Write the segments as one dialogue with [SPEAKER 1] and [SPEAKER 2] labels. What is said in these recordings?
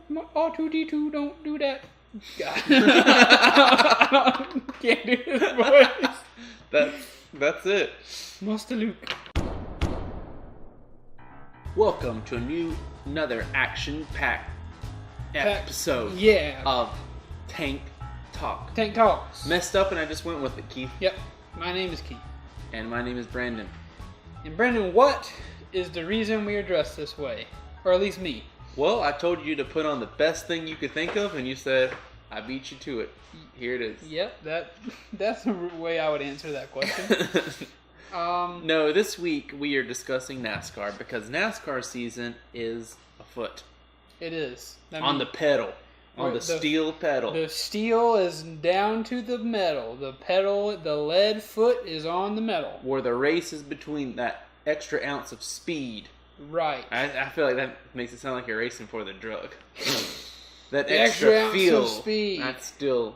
[SPEAKER 1] R2D2, don't do that. Can't do his voice.
[SPEAKER 2] That's it.
[SPEAKER 1] Master Luke.
[SPEAKER 2] Welcome to another action-packed episode of Tank Talk.
[SPEAKER 1] Tank Talks.
[SPEAKER 2] Messed up and I just went with it, Keith.
[SPEAKER 1] Yep. My name is Keith.
[SPEAKER 2] And my name is Brandon.
[SPEAKER 1] And Brandon, what is the reason we are dressed this way? Or at least me.
[SPEAKER 2] Well, I told you to put on the best thing you could think of, and you said, I beat you to it. Here it is.
[SPEAKER 1] Yep, that's the way I would answer that question.
[SPEAKER 2] No, this week we are discussing NASCAR because NASCAR season is afoot.
[SPEAKER 1] It is.
[SPEAKER 2] On the pedal. On the steel pedal.
[SPEAKER 1] The steel is down to the metal. The lead foot is on the metal.
[SPEAKER 2] Where the race is between that extra ounce of speed.
[SPEAKER 1] Right.
[SPEAKER 2] I feel like that makes it sound like you're racing for the drug. That
[SPEAKER 1] the
[SPEAKER 2] extra feel.
[SPEAKER 1] Of speed.
[SPEAKER 2] That's still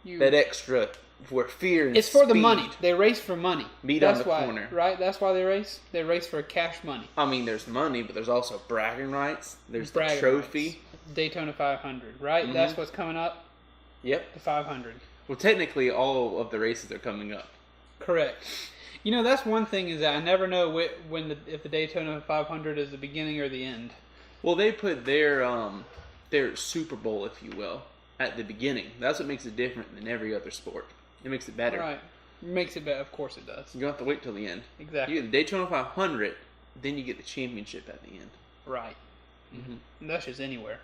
[SPEAKER 2] that extra for fear and
[SPEAKER 1] It's for
[SPEAKER 2] speed.
[SPEAKER 1] the money. They race for money.
[SPEAKER 2] That's on the corner.
[SPEAKER 1] Right? That's why they race. They race for cash money.
[SPEAKER 2] I mean, there's money, but there's also bragging rights. There's the trophy.
[SPEAKER 1] Rights. Daytona 500, right? Mm-hmm. That's what's coming up?
[SPEAKER 2] Yep.
[SPEAKER 1] The 500.
[SPEAKER 2] Well, technically, all of the races are coming up.
[SPEAKER 1] Correct. You know, that's one thing is that I never know if the Daytona 500 is the beginning or the end.
[SPEAKER 2] Well, they put their Super Bowl, if you will, at the beginning. That's what makes it different than every other sport. It makes it better.
[SPEAKER 1] Right. It makes it better. Of course it does.
[SPEAKER 2] You don't have to wait till the end.
[SPEAKER 1] Exactly.
[SPEAKER 2] You get the Daytona 500, then you get the championship at the end.
[SPEAKER 1] Right.
[SPEAKER 2] Mm-hmm.
[SPEAKER 1] And that's just anywhere.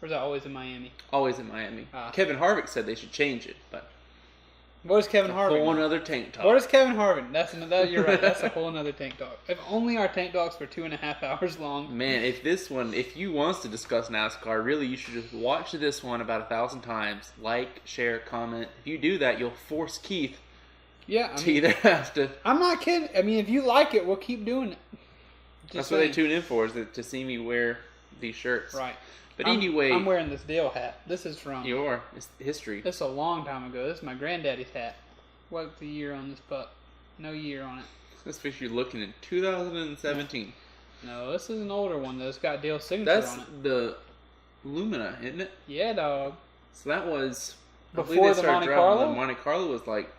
[SPEAKER 1] Or is that always in Miami?
[SPEAKER 2] Always in Miami. Kevin Harvick said they should change it, but...
[SPEAKER 1] What is Kevin Harvick?
[SPEAKER 2] A whole another tank talk.
[SPEAKER 1] What is Kevin Harvick? You're right. That's a whole another tank talk. If only our tank talks were 2.5 hours long.
[SPEAKER 2] Man, if you want us to discuss NASCAR, really you should just watch this one about 1,000 times. Like, share, comment. If you do that, you'll force Keith to either have to...
[SPEAKER 1] I'm not kidding. I mean, if you like it, we'll keep doing it.
[SPEAKER 2] That's what they tune in for, is to see me wear these shirts.
[SPEAKER 1] Right.
[SPEAKER 2] But anyway...
[SPEAKER 1] I'm wearing this Dale hat. This is from...
[SPEAKER 2] It's history.
[SPEAKER 1] This is a long time ago. This is my granddaddy's hat. What's the year on this pup? No year on it.
[SPEAKER 2] This picture you're looking at 2017.
[SPEAKER 1] No, this is an older one that's got Dale's signature on it.
[SPEAKER 2] That's the Lumina, isn't it?
[SPEAKER 1] Yeah, dog.
[SPEAKER 2] So that was...
[SPEAKER 1] Before the Monte Carlo?
[SPEAKER 2] The Monte Carlo was like,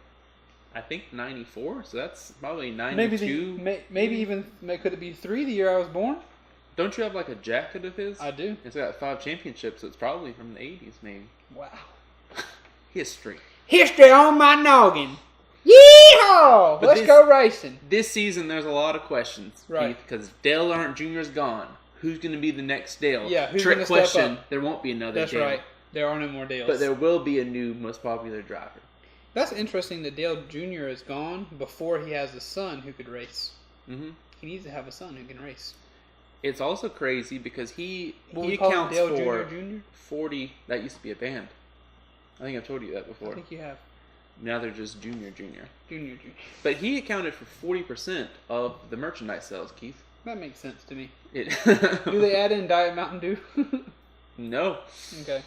[SPEAKER 2] I think 94, so that's probably 92.
[SPEAKER 1] Maybe even, could it be 3 the year I was born?
[SPEAKER 2] Don't you have like a jacket of his?
[SPEAKER 1] I do.
[SPEAKER 2] It's got 5 championships, so it's probably from the 80s maybe.
[SPEAKER 1] Wow.
[SPEAKER 2] History.
[SPEAKER 1] History on my noggin. Yeehaw! Let's go racing.
[SPEAKER 2] This season there's a lot of questions,
[SPEAKER 1] right?
[SPEAKER 2] Because Dale Earnhardt Jr. is gone. Who's going to be the next Dale?
[SPEAKER 1] Yeah, who's
[SPEAKER 2] Trick
[SPEAKER 1] going to
[SPEAKER 2] question.
[SPEAKER 1] step up?
[SPEAKER 2] There won't be another
[SPEAKER 1] That's
[SPEAKER 2] Dale.
[SPEAKER 1] That's right. There are no more Dales.
[SPEAKER 2] But there will be a new most popular driver.
[SPEAKER 1] That's interesting that Dale Jr. is gone before he has a son who could race.
[SPEAKER 2] Mm-hmm.
[SPEAKER 1] He needs to have a son who can race.
[SPEAKER 2] It's also crazy because he
[SPEAKER 1] accounts for
[SPEAKER 2] Jr.? 40. That used to be a band. I think I've told you that before.
[SPEAKER 1] I think you have.
[SPEAKER 2] Now they're just Junior.
[SPEAKER 1] Junior.
[SPEAKER 2] But he accounted for 40% of the merchandise sales, Keith.
[SPEAKER 1] That makes sense to me.
[SPEAKER 2] Do
[SPEAKER 1] they add in Diet Mountain Dew?
[SPEAKER 2] No.
[SPEAKER 1] Okay.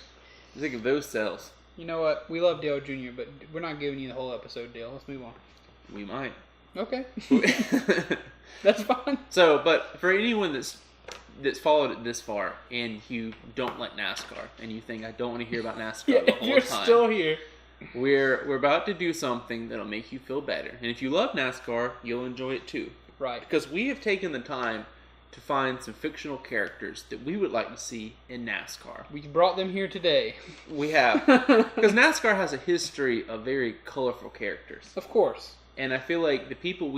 [SPEAKER 2] Just think of those sales.
[SPEAKER 1] You know what? We love Dale Jr., but we're not giving you the whole episode, Dale. Let's move on.
[SPEAKER 2] We might.
[SPEAKER 1] Okay. That's fine.
[SPEAKER 2] So, but for anyone that's followed it this far and you don't like NASCAR and you think I don't want to hear about NASCAR the whole
[SPEAKER 1] you're
[SPEAKER 2] time,
[SPEAKER 1] still here.
[SPEAKER 2] We're about to do something that'll make you feel better. And if you love NASCAR, you'll enjoy it too.
[SPEAKER 1] Right.
[SPEAKER 2] Because we have taken the time to find some fictional characters that we would like to see in NASCAR.
[SPEAKER 1] We brought them here today.
[SPEAKER 2] We have. Because NASCAR has a history of very colorful characters.
[SPEAKER 1] Of course.
[SPEAKER 2] And I feel like the people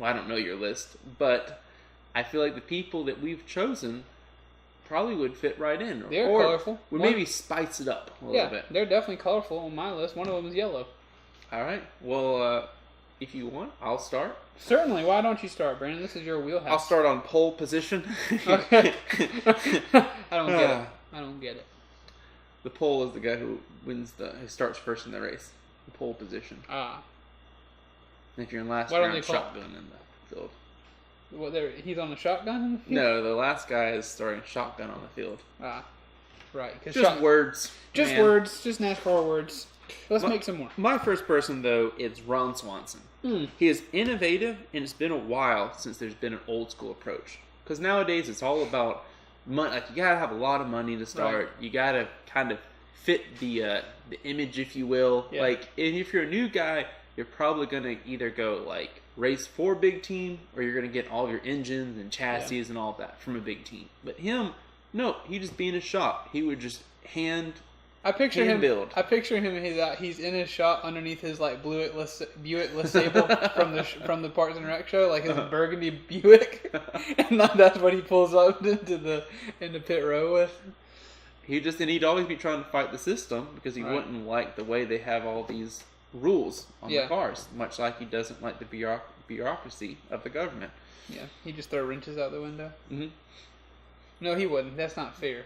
[SPEAKER 2] I don't know your list, but I feel like the people that we've chosen probably would fit right in.
[SPEAKER 1] They're colorful.
[SPEAKER 2] We maybe spice it up a little bit.
[SPEAKER 1] They're definitely colorful on my list. One of them is yellow.
[SPEAKER 2] All right. Well, if you want, I'll start.
[SPEAKER 1] Certainly. Why don't you start, Brandon? This is your wheelhouse.
[SPEAKER 2] I'll start on pole position.
[SPEAKER 1] Okay. I don't get it.
[SPEAKER 2] The pole is the guy who who starts first in the race. The pole position.
[SPEAKER 1] Ah.
[SPEAKER 2] And if you're in last round, shotgun in the field.
[SPEAKER 1] What? He's on a shotgun in the field?
[SPEAKER 2] No, the last guy is starting shotgun on the field.
[SPEAKER 1] Ah. Right.
[SPEAKER 2] Just words.
[SPEAKER 1] Just words. Just NASCAR words. Let's make some more.
[SPEAKER 2] My first person, though, is Ron Swanson. He is innovative, and it's been a while since there's been an old school approach. Because nowadays it's all about Like you gotta have a lot of money to start. Right. You gotta kind of fit the image, if you will. Yeah. Like, and if you're a new guy, you're probably gonna either go like race for a big team, or you're gonna get all of your engines and chassis and all of that from a big team. But him, no, he just be in his shop. He would just
[SPEAKER 1] I picture him.
[SPEAKER 2] Build.
[SPEAKER 1] I picture him. He's in his shop underneath his like Buick LeSabre from the Parks and Rec show, like his burgundy Buick, and that's what he pulls up into pit row with.
[SPEAKER 2] He'd always be trying to fight the system because he wouldn't like the way they have all these rules on the cars, much like he doesn't like the bureaucracy of the government.
[SPEAKER 1] Yeah, he'd just throw wrenches out the window. Mm-hmm. No, he wouldn't. That's not fair.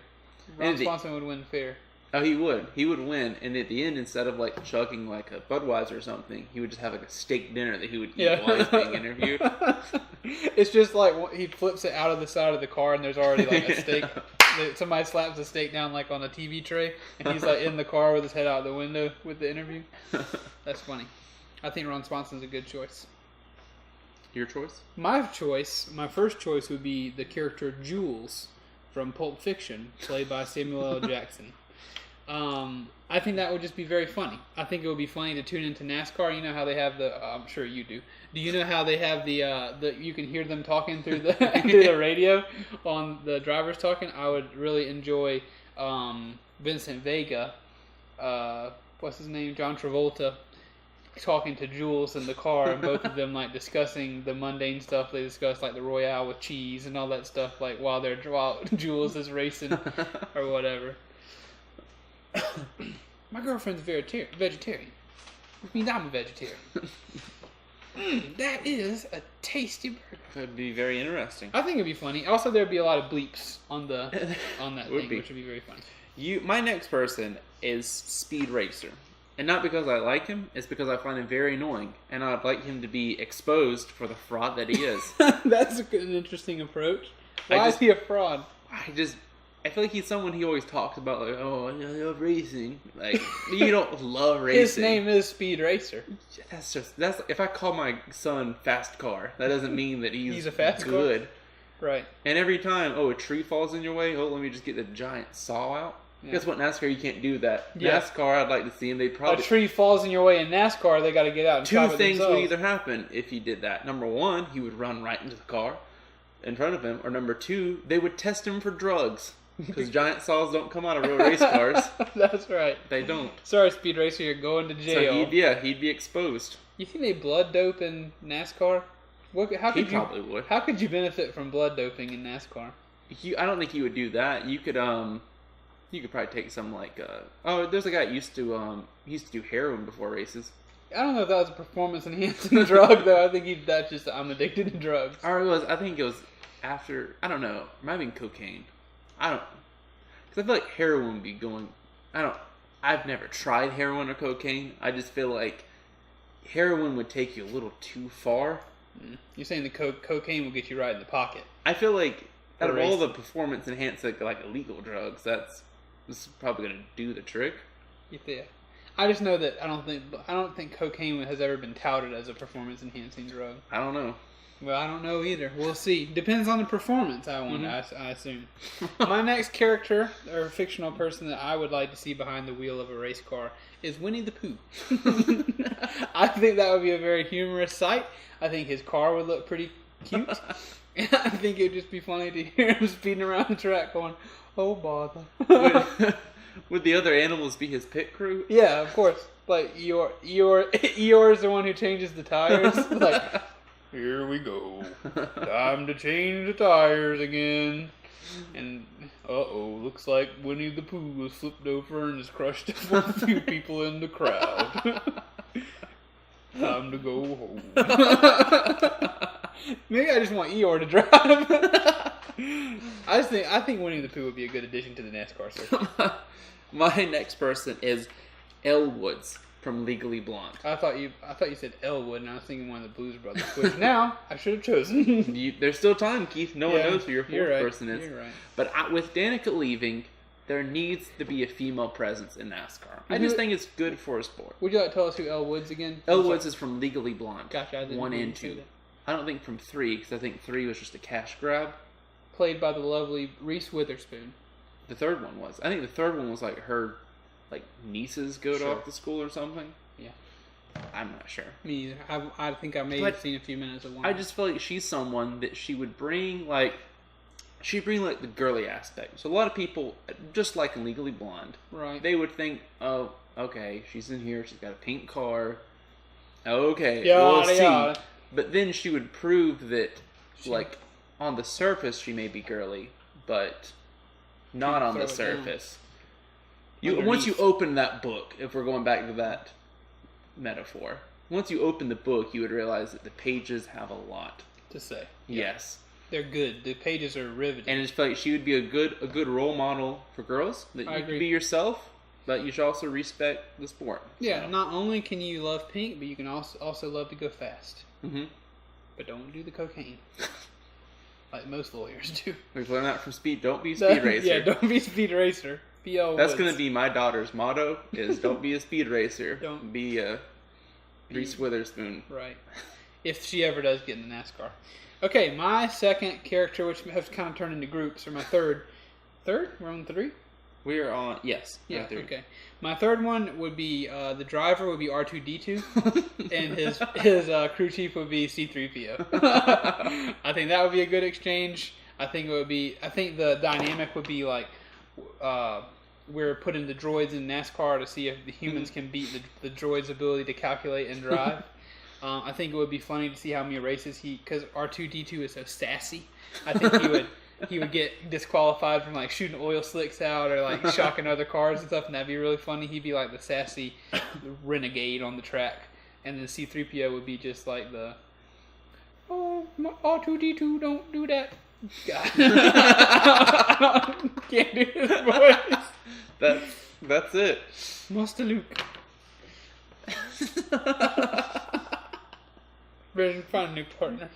[SPEAKER 1] Ron Swanson would win fair.
[SPEAKER 2] Oh, he would. He would win, and at the end, instead of like chugging like a Budweiser or something, he would just have like a steak dinner that he would eat while he's being interviewed.
[SPEAKER 1] It's just like he flips it out of the side of the car, and there's already like a steak. Somebody slaps a steak down like on a TV tray, and he's like in the car with his head out the window with the interview. That's funny. I think Ron Swanson's a good choice.
[SPEAKER 2] Your choice?
[SPEAKER 1] My first choice would be the character Jules from Pulp Fiction, played by Samuel L. Jackson. I think that would just be very funny. I think it would be funny to tune into NASCAR. You know how they have I'm sure you do. Do you know how they have the you can hear them talking through the through the radio on the drivers talking? I would really enjoy Vincent Vega, what's his name, John Travolta, talking to Jules in the car, and both of them like discussing the mundane stuff they discuss, like the Royale with cheese and all that stuff, like while Jules is racing or whatever. My girlfriend's vegetarian, which means I'm a vegetarian. That is a tasty burger.
[SPEAKER 2] That'd be very interesting.
[SPEAKER 1] I think it'd be funny. Also, there'd be a lot of bleeps on that thing, which would be very funny.
[SPEAKER 2] My next person is Speed Racer. And not because I like him, it's because I find him very annoying. And I'd like him to be exposed for the fraud that he is.
[SPEAKER 1] That's an interesting approach. Why is he a fraud?
[SPEAKER 2] I feel like he's someone he always talks about, like, oh, I love racing. Like, you don't love racing.
[SPEAKER 1] His name is Speed Racer.
[SPEAKER 2] That's if I call my son Fast Car, that doesn't mean that he's
[SPEAKER 1] a fast
[SPEAKER 2] good.
[SPEAKER 1] Car? Right.
[SPEAKER 2] And every time, a tree falls in your way, let me just get the giant saw out. Yeah. Guess what, NASCAR, you can't do that. Yeah. NASCAR, I'd like to see him. A
[SPEAKER 1] tree falls in your way in NASCAR, they got to get out and
[SPEAKER 2] Two things would either happen if he did that. Number one, he would run right into the car in front of him. Or number two, they would test him for drugs. Because giant saws don't come out of real race cars.
[SPEAKER 1] That's right.
[SPEAKER 2] They don't.
[SPEAKER 1] Sorry, Speed Racer, you're going to jail.
[SPEAKER 2] So he'd be exposed.
[SPEAKER 1] You think they blood dope in NASCAR?
[SPEAKER 2] He probably would.
[SPEAKER 1] How could you benefit from blood doping in NASCAR?
[SPEAKER 2] I don't think you would do that. You could probably take some like there's a guy that used to do heroin before races.
[SPEAKER 1] I don't know if that was a performance enhancing drug though. I think that's just I'm addicted to drugs.
[SPEAKER 2] I think it was after, I don't know, it might have been cocaine. Because I feel like heroin would be going, I've never tried heroin or cocaine. I just feel like heroin would take you a little too far.
[SPEAKER 1] You're saying the cocaine will get you right in the pocket.
[SPEAKER 2] I feel like out of all the performance enhancing like illegal drugs, this is probably going to do the trick.
[SPEAKER 1] Yeah. I just know that I don't think cocaine has ever been touted as a performance enhancing drug.
[SPEAKER 2] I don't know.
[SPEAKER 1] Well, I don't know either. We'll see. Depends on the performance, I assume. My next character, or fictional person that I would like to see behind the wheel of a race car is Winnie the Pooh. I think that would be a very humorous sight. I think his car would look pretty cute. And I think it would just be funny to hear him speeding around the track going, oh, bother.
[SPEAKER 2] Would the other animals be his pit crew?
[SPEAKER 1] Yeah, of course. Like, Eeyore is the one who changes the tires. Like... Here we go. Time to change the tires again. And, looks like Winnie the Pooh was flipped over and has crushed a few people in the crowd. Time to go home. Maybe I just want Eeyore to drive. I think Winnie the Pooh would be a good addition to the NASCAR circuit.
[SPEAKER 2] My next person is Elle Woods from Legally Blonde.
[SPEAKER 1] I thought you said Elle Woods, and I was thinking one of the Blues Brothers. Which now I should have chosen.
[SPEAKER 2] There's still time, Keith. No one knows who your fourth person is.
[SPEAKER 1] You're right.
[SPEAKER 2] But with Danica leaving, there needs to be a female presence in NASCAR. I just think it's good for a sport.
[SPEAKER 1] Would you like to tell us who Elle Woods again?
[SPEAKER 2] Elle Woods is from Legally Blonde.
[SPEAKER 1] Gotcha. I didn't
[SPEAKER 2] 1 and 2. I don't think from 3, because I think 3 was just a cash grab.
[SPEAKER 1] played by the lovely Reese Witherspoon.
[SPEAKER 2] The third one was. I think the third one was like her, like nieces go
[SPEAKER 1] Sure.
[SPEAKER 2] off to school or something.
[SPEAKER 1] Yeah.
[SPEAKER 2] I'm not sure.
[SPEAKER 1] Me either. I think I may have seen a few minutes of one.
[SPEAKER 2] I just feel like she's someone that she would bring like, she'd bring like the girly aspect. So a lot of people, just like in Legally Blonde,
[SPEAKER 1] right?
[SPEAKER 2] they would think, oh, okay, she's in here, she's got a pink car. Okay,
[SPEAKER 1] Yada,
[SPEAKER 2] we'll see.
[SPEAKER 1] yada.
[SPEAKER 2] But then she would prove that, like, on the surface she may be girly, but not on the surface. Once you open that book, if we're going back to that metaphor, once you open the book, you would realize that the pages have a lot
[SPEAKER 1] to say.
[SPEAKER 2] Yes,
[SPEAKER 1] they're good. The pages are riveting,
[SPEAKER 2] and I just feel like she would be a good role model for girls. That you can be yourself, but you should also respect the sport.
[SPEAKER 1] Yeah, so. Not only can you love pink, but you can also love to go fast.
[SPEAKER 2] Mm-hmm.
[SPEAKER 1] But don't do the cocaine. Like most lawyers do.
[SPEAKER 2] We've learned that from Speed. Don't be a speed racer.
[SPEAKER 1] Yeah, don't be a speed racer. Be Elle Woods.
[SPEAKER 2] That's going to be my daughter's motto, is don't be a speed racer.
[SPEAKER 1] Don't
[SPEAKER 2] be a Reese Witherspoon.
[SPEAKER 1] Right. If she ever does get into NASCAR. Okay, my second character, which has kind of turned into groups, or my third. Third? We're on 3?
[SPEAKER 2] We are on, yes.
[SPEAKER 1] Yeah, okay. My third one would be, the driver would be R2-D2, and his crew chief would be C-3PO. I think that would be a good exchange. I think the dynamic would be like, we're putting the droids in NASCAR to see if the humans can beat the droids' ability to calculate and drive. I think it would be funny to see how many races because R2-D2 is so sassy. I think he would get disqualified from like shooting oil slicks out or like shocking other cars and stuff, and that'd be really funny. He'd be like the sassy renegade on the track, and then C-3PO would be just like R2-D2, don't do that. God. Can't do his voice.
[SPEAKER 2] That's it.
[SPEAKER 1] Master Luke. Better find a new partner.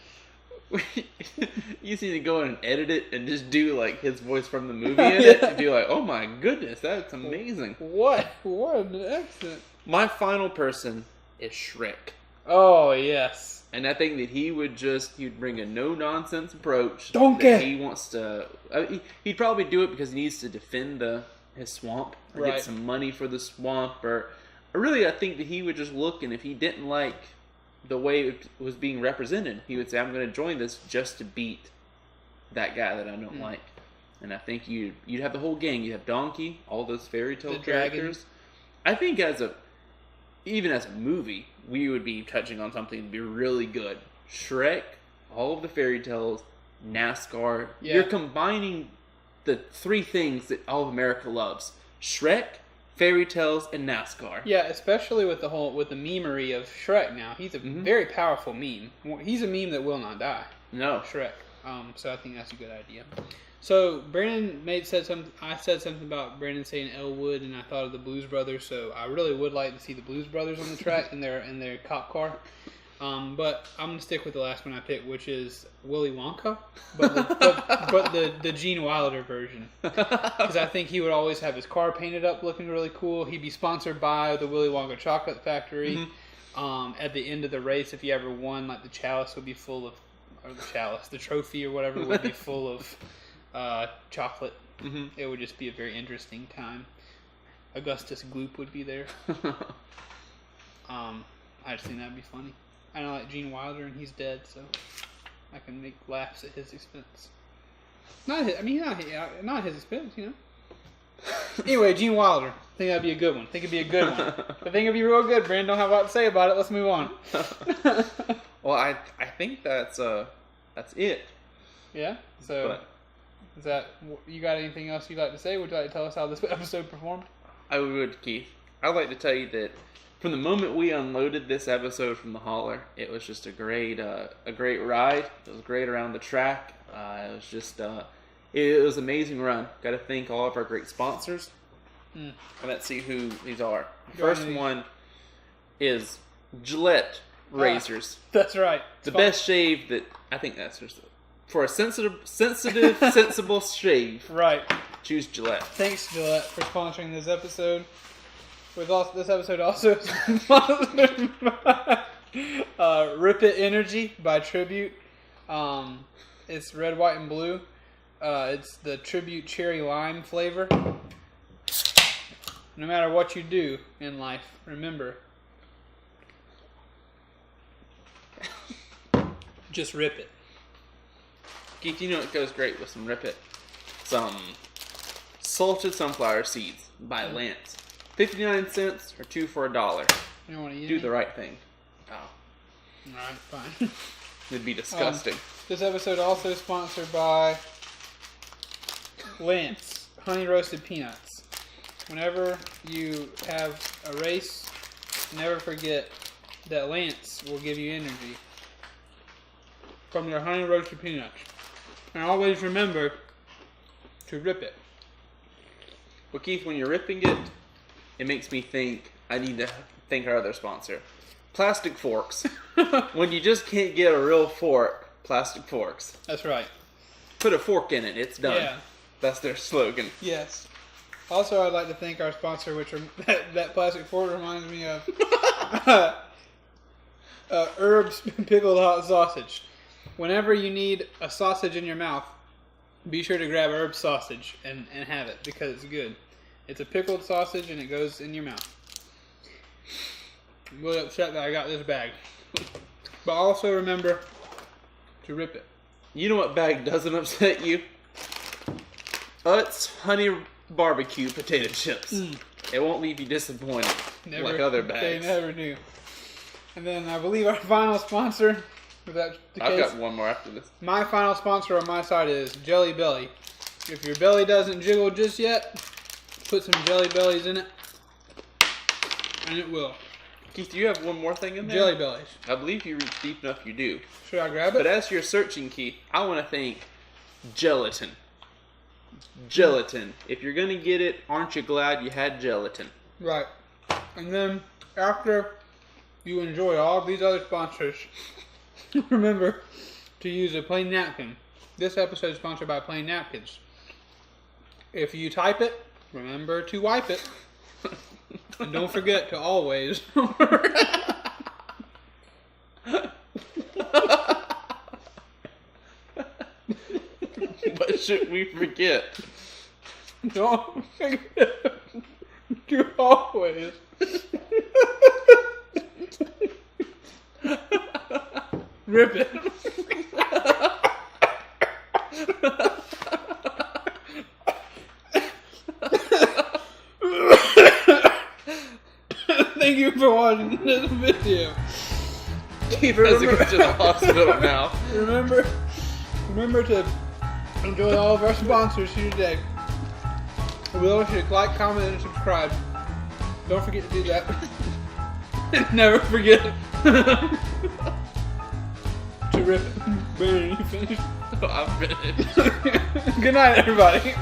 [SPEAKER 2] You just need to go in and edit it and just do like his voice from the movie in it and be like, oh my goodness, that's amazing.
[SPEAKER 1] What an accent.
[SPEAKER 2] My final person is Shrek.
[SPEAKER 1] Oh yes.
[SPEAKER 2] And I think that he'd bring a no nonsense approach. He wants to. He'd probably do it because he needs to defend his swamp or get some money for the swamp. Or really, I think that he would just look, and if he didn't like the way it was being represented, he would say, I'm going to join this just to beat that guy that I don't like. And I think you'd have the whole gang. You'd have Donkey, all those fairy tale characters. I think even as a movie, we would be touching on something to be really good. Shrek, all of the fairy tales, NASCAR. Yeah. You're combining the three things that all of America loves. Shrek, fairy tales, and NASCAR.
[SPEAKER 1] Yeah, especially with the memery of Shrek now. He's a very powerful meme. He's a meme that will not die.
[SPEAKER 2] No.
[SPEAKER 1] Shrek. So I think that's a good idea. So Brandon said something about Brandon saying Elle Woods, and I thought of the Blues Brothers. So I really would like to see the Blues Brothers on the track in their cop car. But I'm gonna stick with the last one I picked, which is Willy Wonka, but the Gene Wilder version, because I think he would always have his car painted up, looking really cool. He'd be sponsored by the Willy Wonka Chocolate Factory. At the end of the race, if he ever won, like the chalice would be full of, or the trophy or whatever would be full of chocolate. It would just be a very interesting time. Augustus Gloop would be there. I just think that'd be funny. I don't like Gene Wilder, and he's dead, so I can make laughs at his expense. Not at his expense, you know. Anyway, Gene Wilder. I think that'd be a good one. I think it'd be real good. Brandon don't have a lot to say about it. Let's move on.
[SPEAKER 2] Well, I think that's it.
[SPEAKER 1] Yeah. So, is that you got anything else you'd like to say? Would you like to tell us how this episode performed?
[SPEAKER 2] I would, Keith. I'd like to tell you that from the moment we unloaded this episode from the hauler, it was just a great ride. It was great around the track. It was just it was an amazing run. Got to thank all of our great sponsors. And let's see who these are. The first one is Gillette razors.
[SPEAKER 1] That's right.
[SPEAKER 2] The best shave that I think that's just for a sensible shave.
[SPEAKER 1] Right.
[SPEAKER 2] Choose Gillette.
[SPEAKER 1] Thanks, Gillette, for sponsoring this episode. This episode also is sponsored by Rip It Energy by Tribute. It's red, white, and blue. It's the tribute cherry lime flavor. No matter what you do in life, remember, just rip it.
[SPEAKER 2] Keith, you know it goes great with some Rip It. Some salted sunflower seeds by Lance. 59 cents or 2 for $1.
[SPEAKER 1] You don't want to eat
[SPEAKER 2] Do
[SPEAKER 1] it?
[SPEAKER 2] the right thing. Oh,
[SPEAKER 1] Alright, fine.
[SPEAKER 2] it'd be disgusting.
[SPEAKER 1] This episode also sponsored by Lance Honey Roasted Peanuts. Whenever you have a race, never forget that Lance will give you energy from their honey roasted peanuts. And always remember to rip it.
[SPEAKER 2] Well, Keith, when you're ripping it, it makes me think I need to thank our other sponsor. Plastic forks. When you just can't get a real fork, plastic forks.
[SPEAKER 1] That's right.
[SPEAKER 2] Put a fork in it, it's done.
[SPEAKER 1] Yeah.
[SPEAKER 2] That's their slogan.
[SPEAKER 1] Yes. Also, I'd like to thank our sponsor, which that plastic fork reminds me of Herb's Pickled Hot Sausage. Whenever you need a sausage in your mouth, be sure to grab Herb's sausage and have it because it's good. It's a pickled sausage and it goes in your mouth. I'm really upset that I got this bag. But also remember to rip it.
[SPEAKER 2] You know what bag doesn't upset you? Utz Honey Barbecue potato chips. It won't leave you disappointed like other bags.
[SPEAKER 1] They never do. And then I believe our final sponsor, if that's the
[SPEAKER 2] I've
[SPEAKER 1] case,
[SPEAKER 2] got one more after this.
[SPEAKER 1] my final sponsor on my side is Jelly Belly. If your belly doesn't jiggle just yet, put some Jelly Bellies in it, and it will.
[SPEAKER 2] Keith, do you have one more thing in there?
[SPEAKER 1] Jelly Bellies.
[SPEAKER 2] I believe you reach deep enough you do.
[SPEAKER 1] Should I grab it?
[SPEAKER 2] But as you're searching, Keith, I want to thank gelatin. Gelatin. If you're going to get it, aren't you glad you had gelatin?
[SPEAKER 1] Right. And then, after you enjoy all of these other sponsors, remember to use a plain napkin. This episode is sponsored by Plain Napkins. If you type it, remember to wipe it. And don't forget to always...
[SPEAKER 2] What should we forget?
[SPEAKER 1] Don't forget to always... Rip it. Thank you for watching this video.
[SPEAKER 2] Keith has to go to the hospital now.
[SPEAKER 1] Remember to enjoy all of our sponsors here today. We always should like, comment, and subscribe. Don't forget to do that. Never forget to rip it. Brandon, you finished?
[SPEAKER 2] I'm finished.
[SPEAKER 1] Good night, everybody.